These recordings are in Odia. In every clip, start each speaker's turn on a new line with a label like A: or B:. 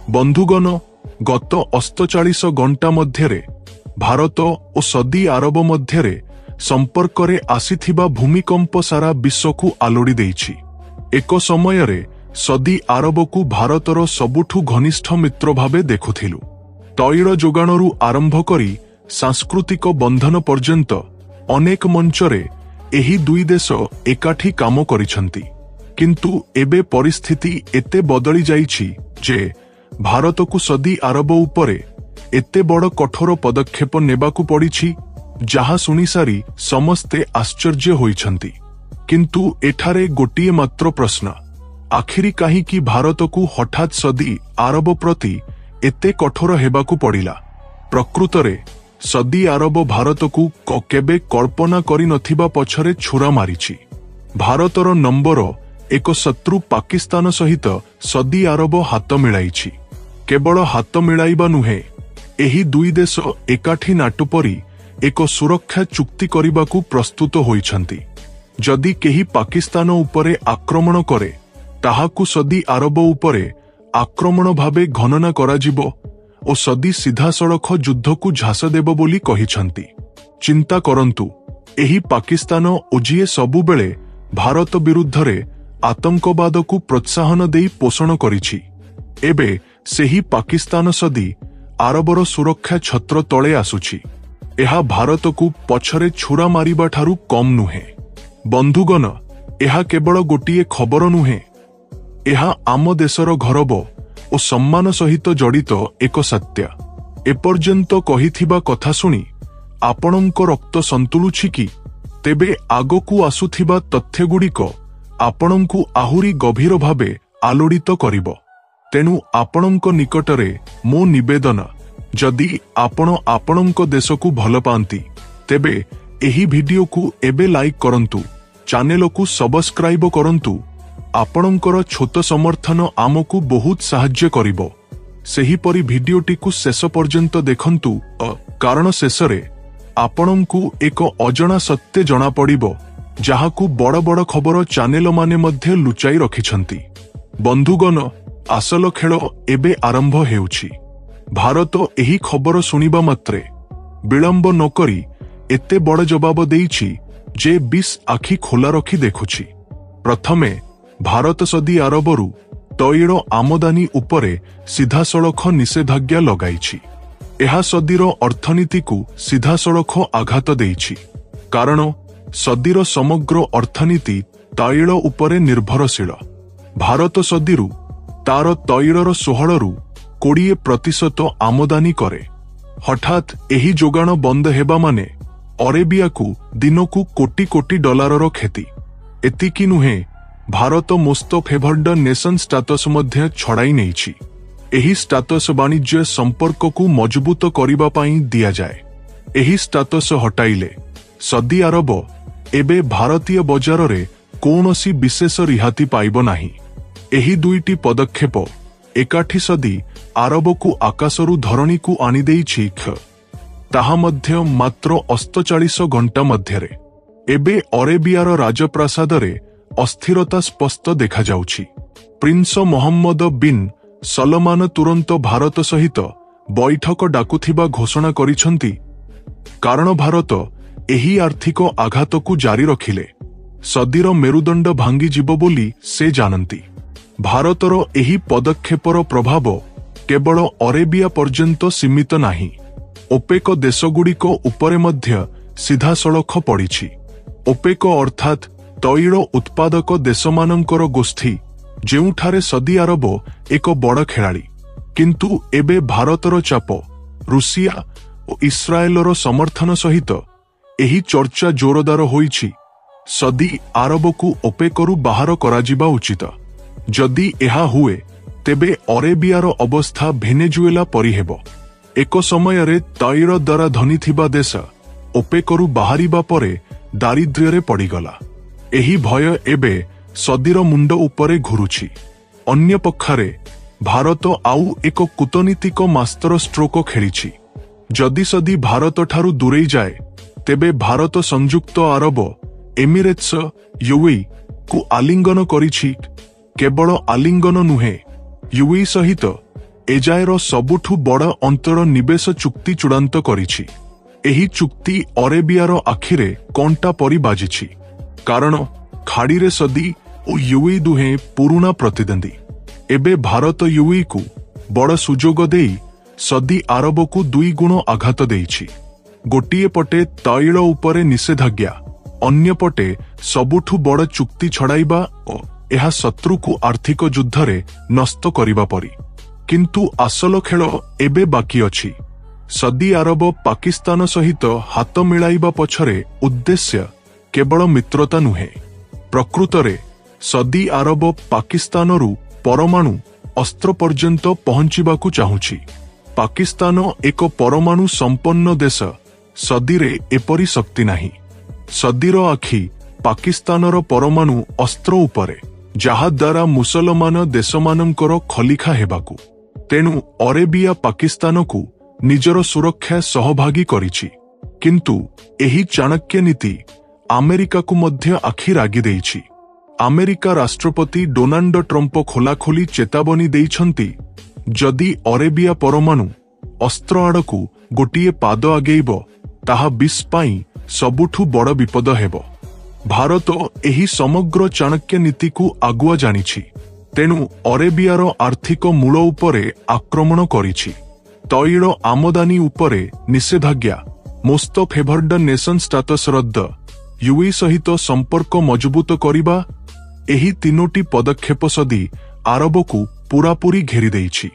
A: बंधुगण गत 48 घंटा मध्यरे भारत और सदी अरब मध्यरे संपर्क रे आसीथिबा भूमिकंप सारा विश्व को आलोड़ी देइछि। एक समय रे सदी अरब को भारतर सबुठु घनिष्ठ मित्र भावे देखुथिलु। तैल जोगाणरू आरंभ करी सांस्कृतिक बंधन पर्यंत अनेक मंचरे एही दुई देश एकाठी काम करिसंती। किंतु एबे परिस्थिति एते बदली जाइछि जे भारत को सदी अरब उपरे एते बड़ कठोर पदक्षेप नेबाकू पड़िछि, जहा सुनी सारी समस्ते आश्चर्य होइछंती। किंतु एठारे गोटिए मात्र प्रश्न, आखिरी काहीकि भारत को हठात सदी अरब प्रति एते कठोर हेबाकू पड़िला? प्रकृतरे सदी अरब भारत को केबे कल्पना करि नथिबा पछरे छुरा मारिछि। भारतर नंबर एक शत्रु पाकिस्तान सहित सदी अरब हाथ मिलाइछि। केवल हाथ मिलाइबा नुहे, एही दुई देश एकाठी नाटु परी एक सुरक्षा चुक्ति करिबाकू प्रस्तुत होइछंती। जदि केही पाकिस्तान उपरे आक्रमण करे, ताहाकू सदी अरब उपरे आक्रमण भावे गणना कराजिबो ओ सदी सीधा सड़क युद्ध को झास देब बोली कहिछंती। चिंता करंतु, एही पाकिस्तान ओजिए सबुबेले भारत विरुद्धरे आतंकवाद को प्रोत्साहन देई पोषण करिछि। एबे सेही पाकिस्तान सदी अरबर सुरक्षा छत्र तले आसुछि। एहा भारत को पछरे छुरा मारिबा ठारू कम नुहे। बंधुगण, एहा केवल गोटिए खबर नुहे, एहा आम देशर गौरव और सम्मान सहित जड़ित एक सत्य। एपर्यंत कहिथिबा कथा सुनी आपणंक रक्त संतुलुछि कि? तेबे आगकू आसुथिबा तथ्यगुड़िक आपणंकु आहुरी गभीर भावे आलोड़ित करिब। तेणु आपणंक निकटरे मो निवेदन, जदि आपण आपणंक देश को भल पांती, तेबे एही वीडियो को एबे लाइक करंतु, चैनल को सब्सक्राइब करंतु। आपणंकर छोट समर्थन आमको बहुत साहाय्य करिबो। सेही परी वीडियोटी को शेष पर्यंत देखंतु, कारण शेषरे आपणंकु एक अजणा सत्य जणा पड़िबो, जाहाकू बड़ बड़ खबर चैनल माने मध्य लुचाई रखिछंती। बंधुगण, आसल खेल एबे आरंभ हेउछि। भारत एही खबर सुनिबा मात्रे विलंब नकरी एते बड़ जवाब देइछि जे 20 आखि खोला रखी देखुछि। प्रथमे भारत सदी अरबरू तैल आमदानी उपरे सीधासळख निषेधाज्ञा लगाइछि। एहा सदीर अर्थनीति को सीधासळख आघात देइछि, कारण सदीर समग्र अर्थनीति तैल उपरे निर्भरशील। भारत सदीरू तार तैलर 16-20% आमदानी करे। हठात एही जोगाण बंद हेबा माने अरेबिया को दिनकू कोटी कोटी डॉलरर क्षति। एतिकी नुहे, Bharat most favoured nation status मध्य छड़ाई नेइछि। एही स्टाटस वाणिज्य संपर्क को मजबूत करिबा पई दिया जाए। एही स्टाटस हटाइले सदी अरब एबे भारतीय बजार रे कौनसी विशेष रिहाती पाइब नाही। एही दुईटी पदक्षेप एकाठी सदी अरब को आकाशरू धरणी को आनी देइछि, ताहा मध्य मात्र 48 घंटा मध्यरे। एबे अरेबियार राजप्रासाद रे अस्थिरता स्पष्ट देखा जाउछि। प्रिंस मोहम्मद बिन सलमान तुरंत भारत सहित बैठक डाकुथिबा घोषणा करिछंती, कारण भारत एही आर्थिक आघात को जारी रखिले सदीर मेरुदंड भांगी जीव बोली से जानती। भारतर एही पदक्षेपर प्रभाव केवल अरेबिया पर्यंत सीमित नाही, ओपेक देशगुड़िक उपरे मध्य सीधासळख पड़िछि। ओपेक अर्थात तैल उत्पादक देशमानंकर गोष्ठी, जेउठारे सदी अरब एक बड़ खेलाड़ी। किंतु एबे भारतर चाप, रूसिया और इस्राएलर समर्थन सहित एही चर्चा जोरदार होइछि। सदी अरब को ओपेकरू बाहर कराजिबा उचित। जदि एहा हुए, तेबे अरेबियार अवस्था भेनेजुएला परि हेबो। एक समयरे तैल द्वारा धनी थिबा देश ओपेकरू बाहरिबा परे दारिद्र्ୟରେ पड़ीगला। एही भय एबे सदीर मुंड उपरे घुरुछि। अन्य पक्षरे भारत आउ एक कूटनीतिक मास्टर स्ट्रोक खेलिछि। जदि सदी भारत ठारू दूरेई जाए, तेबे भारत संयुक्त अरब एमिरेट्स यूएई को आलिंगन करिछि। केवल आलिंगन नुहे, यूएई सहित ଏଯାଏର ସବୁଠୁ ବଡ଼ ଅନ୍ତର ନିବେଶ ଚୁକ୍ତି ଚୂଡ଼ାନ୍ତ କରିଛି। ଏହି ଚୁକ୍ତି ଅରେବିଆର ଆଖିରେ କଣ୍ଟା ପରି ବାଜିଛି, କାରଣ ଖାଡ଼ିରେ ସଦି ଓ ୟୁଏଇ ଦୁହେଁ ପୁରୁଣା ପ୍ରତିଦ୍ୱନ୍ଦ୍ୱୀ। ଏବେ ଭାରତ ୟୁଏଇକୁ ବଡ଼ ସୁଯୋଗ ଦେଇ ସଦି ଆରବକୁ 2 ଗୁଣ ଆଘାତ ଦେଇଛି। ଗୋଟିଏ ପଟେ ତୈଳ ଉପରେ ନିଷେଧାଜ୍ଞା, ଅନ୍ୟପଟେ ସବୁଠୁ ବଡ଼ ଚୁକ୍ତି ଛଡ଼ାଇବା ଓ ଏହା ଶତ୍ରୁକୁ ଆର୍ଥିକ ଯୁଦ୍ଧରେ ନଷ୍ଟ କରିବା ପରି। କିନ୍ତୁ ଆସଲ ଖେଳ ଏବେ ବାକି ଅଛି। ସଦି ଆରବ ପାକିସ୍ତାନ ସହିତ ହାତ ମିଳାଇବା ପଛରେ ଉଦ୍ଦେଶ୍ୟ କେବଳ ମିତ୍ରତା ନୁହେଁ। ପ୍ରକୃତରେ ସଦି ଆରବ ପାକିସ୍ତାନରୁ ପରମାଣୁ ଅସ୍ତ୍ର ପର୍ଯ୍ୟନ୍ତ ପହଞ୍ଚିବାକୁ ଚାହୁଁଛି। ପାକିସ୍ତାନ ଏକ ପରମାଣୁ ସମ୍ପନ୍ନ ଦେଶ, ସଦିରେ ଏପରି ଶକ୍ତି ନାହିଁ। ସଦିର ଆଖି ପାକିସ୍ତାନର ପରମାଣୁ ଅସ୍ତ୍ର ଉପରେ, ଯାହାଦ୍ୱାରା ମୁସଲମାନ ଦେଶମାନଙ୍କର ଖଲିଖା ହେବାକୁ। ତେଣୁ ଅରେବିଆ ପାକିସ୍ତାନକୁ ନିଜର ସୁରକ୍ଷା ସହଭାଗୀ କରିଛି। କିନ୍ତୁ ଏହି ଚାଣକ୍ୟ ନୀତି ଆମେରିକାକୁ ମଧ୍ୟ ଆଖି ରାଗି ଦେଇଛି। ଆମେରିକା ରାଷ୍ଟ୍ରପତି ଡୋନାଲ୍ଡ ଟ୍ରମ୍ପ ଖୋଲାଖୋଲି ଚେତାବନୀ ଦେଇଛନ୍ତି, ଯଦି ଅରେବିଆ ପରମାଣୁ ଅସ୍ତ୍ର ଆଡ଼କୁ ଗୋଟିଏ ପାଦ ଆଗେଇବ, ତାହା ବିଶ୍ୱ ପାଇଁ ସବୁଠୁ ବଡ଼ ବିପଦ ହେବ। ଭାରତ ଏହି ସମଗ୍ର ଚାଣକ୍ୟ ନୀତିକୁ ଆଗୁଆ ଜାଣିଛି। ତେଣୁ ଅରେବିଆର ଆର୍ଥିକ ମୂଳ ଉପରେ ଆକ୍ରମଣ କରିଛି। ତୈଳ ଆମଦାନୀ ଉପରେ ନିଷେଧାଜ୍ଞା, ମୋଷ୍ଟ ଫେଭର୍ଡ ନେସନ ଷ୍ଟାଟସ ରଦ୍ଦ, ୟୁଏଇ ସହିତ ସମ୍ପର୍କ ମଜବୁତ କରିବା, ଏହି 3ଟି ପଦକ୍ଷେପ ସଦି ଆରବକୁ ପୂରାପୂରି ଘେରି ଦେଇଛି।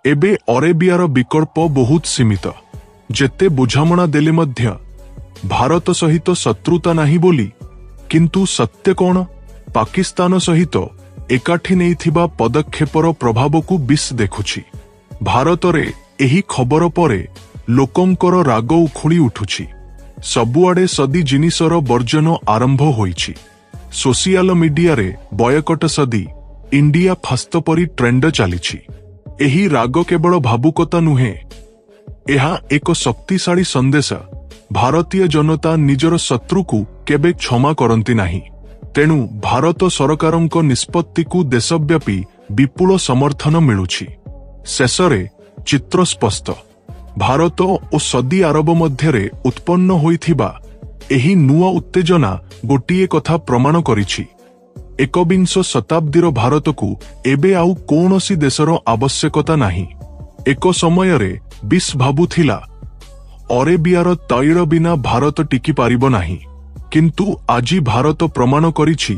A: ଏବେ ଅରେବିଆର ବିକଳ୍ପ ବହୁତ ସୀମିତ। ଯେତେ ବୁଝାମଣା ଦେଲେ ମଧ୍ୟ ଭାରତ ସହିତ ଶତ୍ରୁତା ନାହିଁ ବୋଲି। କିନ୍ତୁ ସତ୍ୟ କ'ଣ? ପାକିସ୍ତାନ ସହିତ ଏକାଠି ନେଇଥିବା ପଦକ୍ଷେପର ପ୍ରଭାବକୁ ବିଶ୍ୱ ଦେଖୁଛି। ଭାରତରେ ଏହି ଖବର ପରେ ଲୋକଙ୍କର ରାଗ ଉଖୁଳି ଉଠୁଛି। ସବୁଆଡ଼େ ସଦି ଜିନିଷର ବର୍ଜନ ଆରମ୍ଭ ହୋଇଛି। ସୋସିଆଲ ମିଡିଆରେ ବୟକଟ ସଦି ଇଣ୍ଡିଆ ଫାଷ୍ଟ ପରି ଟ୍ରେଣ୍ଡ ଚାଲିଛି। ଏହି ରାଗ କେବଳ ଭାବୁକତା ନୁହେଁ, ଏହା ଏକ ଶକ୍ତିଶାଳୀ ସନ୍ଦେଶ। ଭାରତୀୟ ଜନତା ନିଜର ଶତ୍ରୁକୁ କେବେ କ୍ଷମା କରନ୍ତି ନାହିଁ। ତେଣୁ ଭାରତ ସରକାରଙ୍କ ନିଷ୍ପତ୍ତିକୁ ଦେଶବ୍ୟାପୀ ବିପୁଳ ସମର୍ଥନ ମିଳୁଛି। ଶେଷରେ ଚିତ୍ର ସ୍ପଷ୍ଟ। ଭାରତ ଓ ସଦି ଆରବ ମଧ୍ୟରେ ଉତ୍ପନ୍ନ ହୋଇଥିବା ଏହି ନୂଆ ଉତ୍ତେଜନା ଗୋଟିଏ କଥା ପ୍ରମାଣ କରିଛି, ଏକବିଂଶ ଶତାବ୍ଦୀର ଭାରତକୁ ଏବେ ଆଉ କୌଣସି ଦେଶର ଆବଶ୍ୟକତା ନାହିଁ। ଏକ ସମୟରେ ବିଶ୍ୱ ଭାବୁଥିଲା, ଅରେବିଆର ତୈଳ ବିନା ଭାରତ ଟିକି ପାରିବ ନାହିଁ। କିନ୍ତୁ ଆଜି ଭାରତ ପ୍ରମାଣ କରିଛି,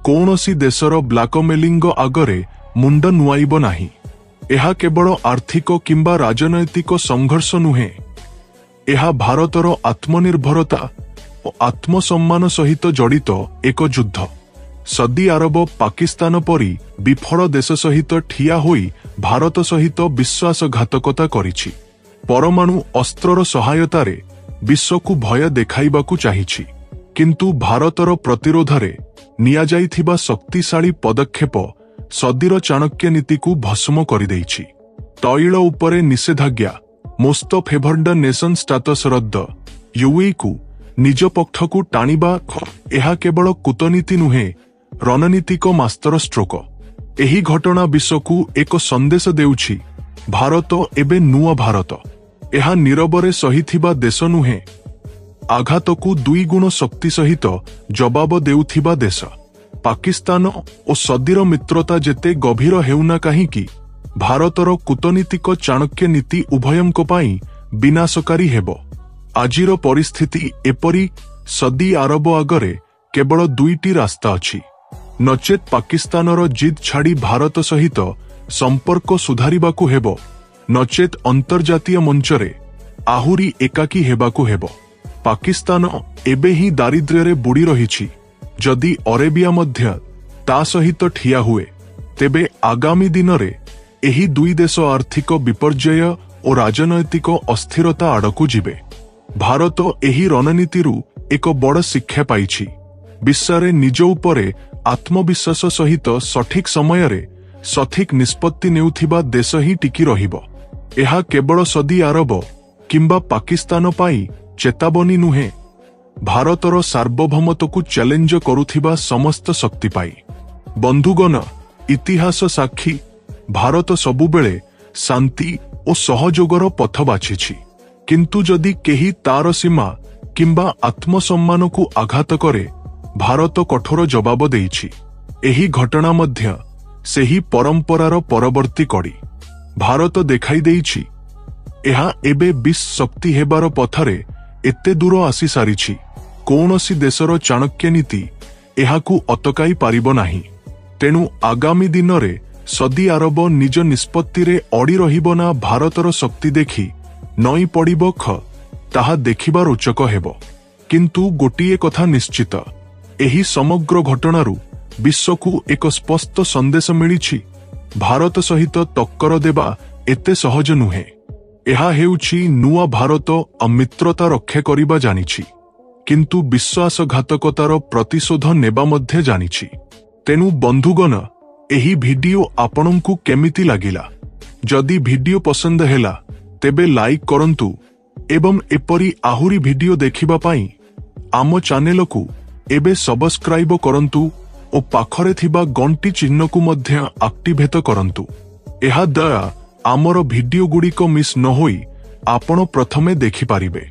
A: କୌଣସି ଦେଶର ବ୍ଲାକମେଲିଙ୍ଗ ଆଗରେ ମୁଣ୍ଡ ନୁଆଇବ ନାହିଁ। ଏହା କେବଳ ଆର୍ଥିକ କିମ୍ବା ରାଜନୈତିକ ସଂଘର୍ଷ ନୁହେଁ, ଏହା ଭାରତର ଆତ୍ମନିର୍ଭରତା ଓ ଆତ୍ମସମ୍ମାନ ସହିତ ଜଡ଼ିତ ଏକ ଯୁଦ୍ଧ। ସଦି ଆରବ ପାକିସ୍ତାନ ପରି ବିଫଳ ଦେଶ ସହିତ ଠିଆ ହୋଇ ଭାରତ ସହିତ ବିଶ୍ୱାସଘାତକତା କରିଛି। ପରମାଣୁ ଅସ୍ତ୍ରର ସହାୟତାରେ ବିଶ୍ୱକୁ ଭୟ ଦେଖାଇବାକୁ ଚାହିଁଛି। କିନ୍ତୁ ଭାରତର ପ୍ରତିରୋଧରେ ନିଆଯାଇଥିବା ଶକ୍ତିଶାଳୀ ପଦକ୍ଷେପ ସଦିର ଚାଣକ୍ୟ ନୀତିକୁ ଭସ୍ମ କରିଦେଇଛି। ତୈଳ ଉପରେ ନିଷେଧାଜ୍ଞା, ମୋଷ୍ଟ ଫେଭର୍ଡ ନେସନ ଷ୍ଟାଟସ ରଦ୍ଦ, ୟୁଏଇକୁ ନିଜ ପକ୍ଷକୁ ଟାଣିବା, ଏହା କେବଳ କୂଟନୀତି ନୁହେଁ, ରଣନୀତିକ ମାଷ୍ଟର ଷ୍ଟ୍ରୋକ। ଏହି ଘଟଣା ବିଶ୍ୱକୁ ଏକ ସନ୍ଦେଶ ଦେଉଛି, ଭାରତ ଏବେ ନୂଆ ଭାରତ। ଏହା ନୀରବରେ ସହିଥିବା ଦେଶ ନୁହେଁ, ଆଘାତକୁ 2 ଗୁଣ ଶକ୍ତି ସହିତ ଜବାବ ଦେଉଥିବା ଦେଶ। ପାକିସ୍ତାନ ଓ ସଦିର ମିତ୍ରତା ଯେତେ ଗଭୀର ହେଉନା କାହିଁକି, ଭାରତର କୂଟନୀତିକ ଚାଣକ୍ୟ ନୀତି ଉଭୟଙ୍କ ପାଇଁ ବିନାଶକାରୀ ହେବ। ଆଜିର ପରିସ୍ଥିତି ଏପରି, ସଦି ଆରବ ଆଗରେ କେବଳ 2ଟି ରାସ୍ତା ଅଛି। ନଚେତ୍ ପାକିସ୍ତାନର ଜିଦ୍ ଛାଡ଼ି ଭାରତ ସହିତ ସମ୍ପର୍କ ସୁଧାରିବାକୁ ହେବ, ନଚେତ୍ ଅନ୍ତର୍ଜାତୀୟ ମଞ୍ଚରେ ଆହୁରି ଏକାକୀ ହେବାକୁ ହେବ। ପାକିସ୍ତାନ ଏବେ ହିଁ ଦାରିଦ୍ର୍ୟରେ ବୁଡ଼ି ରହିଛି। ଯଦି ଅରେବିଆ ମଧ୍ୟ ତା ସହିତ ଠିଆ ହୁଏ, ତେବେ ଆଗାମୀ ଦିନରେ ଏହି 2 ଦେଶ ଆର୍ଥିକ ବିପର୍ଯ୍ୟୟ ଓ ରାଜନୈତିକ ଅସ୍ଥିରତା ଆଡ଼କୁ ଯିବେ। ଭାରତ ଏହି ରଣନୀତିରୁ ଏକ ବଡ଼ ଶିକ୍ଷା ପାଇଛି। ବିଶ୍ୱରେ ନିଜ ଉପରେ ଆତ୍ମବିଶ୍ୱାସ ସହିତ ସଠିକ୍ ସମୟରେ ସଠିକ୍ ନିଷ୍ପତ୍ତି ନେଉଥିବା ଦେଶ ହିଁ ଟିକି ରହିବ। ଏହା କେବଳ ସଦି ଆରବ କିମ୍ବା ପାକିସ୍ତାନ ପାଇଁ ଚେତାବନୀ ନୁହେଁ, ଭାରତର ସାର୍ବଭୌମତ୍ୱକୁ ଚ୍ୟାଲେଞ୍ଜ କରୁଥିବା ସମସ୍ତ ଶକ୍ତି ପାଇଁ। ବନ୍ଧୁଗଣ, ଇତିହାସ ସାକ୍ଷୀ, ଭାରତ ସବୁବେଳେ ଶାନ୍ତି ଓ ସହଯୋଗର ପଥ ବାଛିଛି। କିନ୍ତୁ ଯଦି କେହି ତାର ସୀମା କିମ୍ବା ଆତ୍ମସମ୍ମାନକୁ ଆଘାତ କରେ, ଭାରତ କଠୋର ଜବାବ ଦେଇଛି। ଏହି ଘଟଣା ମଧ୍ୟ ସେହି ପରମ୍ପରାର ପରବର୍ତ୍ତୀ କଡ଼ି। ଭାରତ ଦେଖାଇ ଦେଇଛି, ଏହା ଏବେ ବିଶ୍ୱ ଶକ୍ତି ହେବାର ପଥରେ ଏତେ ଦୂର ଆସିସାରିଛି, କୌଣସି ଦେଶର ଚାଣକ୍ୟ ନୀତି ଏହାକୁ ଅଟକାଇ ପାରିବ ନାହିଁ। ତେଣୁ ଆଗାମୀ ଦିନରେ ସୌଦି ଆରବ ନିଜ ନିଷ୍ପତ୍ତିରେ ଅଡ଼ି ରହିବ ନା ଭାରତର ଶକ୍ତି ଦେଖି ନଇଁ ପଡ଼ିବ, ତାହା ଦେଖିବା ରୋଚକ ହେବ। କିନ୍ତୁ ଗୋଟିଏ କଥା ନିଶ୍ଚିତ, ଏହି ସମଗ୍ର ଘଟଣାରୁ ବିଶ୍ୱକୁ ଏକ ସ୍ପଷ୍ଟ ସନ୍ଦେଶ ମିଳିଛି, ଭାରତ ସହିତ ଟକ୍କର ଦେବା ଏତେ ସହଜ ନୁହେଁ। ଏହା ହେଉଛି ନୂଆ ଭାରତ ମିତ୍ରତା ରକ୍ଷା କରିବା ଜାଣିଛି, କିନ୍ତୁ ବିଶ୍ୱାସଘାତକତାର ପ୍ରତିଶୋଧ ନେବା ମଧ୍ୟ ଜାଣିଛି। ତେଣୁ ବନ୍ଧୁଗଣ, ଏହି ଭିଡିଓ ଆପଣଙ୍କୁ କେମିତି ଲାଗିଲା? ଯଦି ଭିଡିଓ ପସନ୍ଦ ହେଲା ତେବେ ଲାଇକ୍ କରନ୍ତୁ ଏବଂ ଏପରି ଆହୁରି ଭିଡିଓ ଦେଖିବା ପାଇଁ ଆମ ଚ୍ୟାନେଲକୁ ଏବେ ସବସ୍କ୍ରାଇବ କରନ୍ତୁ ଓ ପାଖରେ ଥିବା ଘଣ୍ଟି ଚିହ୍ନକୁ ମଧ୍ୟ ଆକ୍ଟିଭେଟ କରନ୍ତୁ। ଏହା ଦ୍ୱାରା ଆମର ଭିଡିଓ ଗୁଡ଼ିକ ମିସ୍ ନହୋଇ ଆପଣ ପ୍ରଥମେ ଦେଖିପାରିବେ।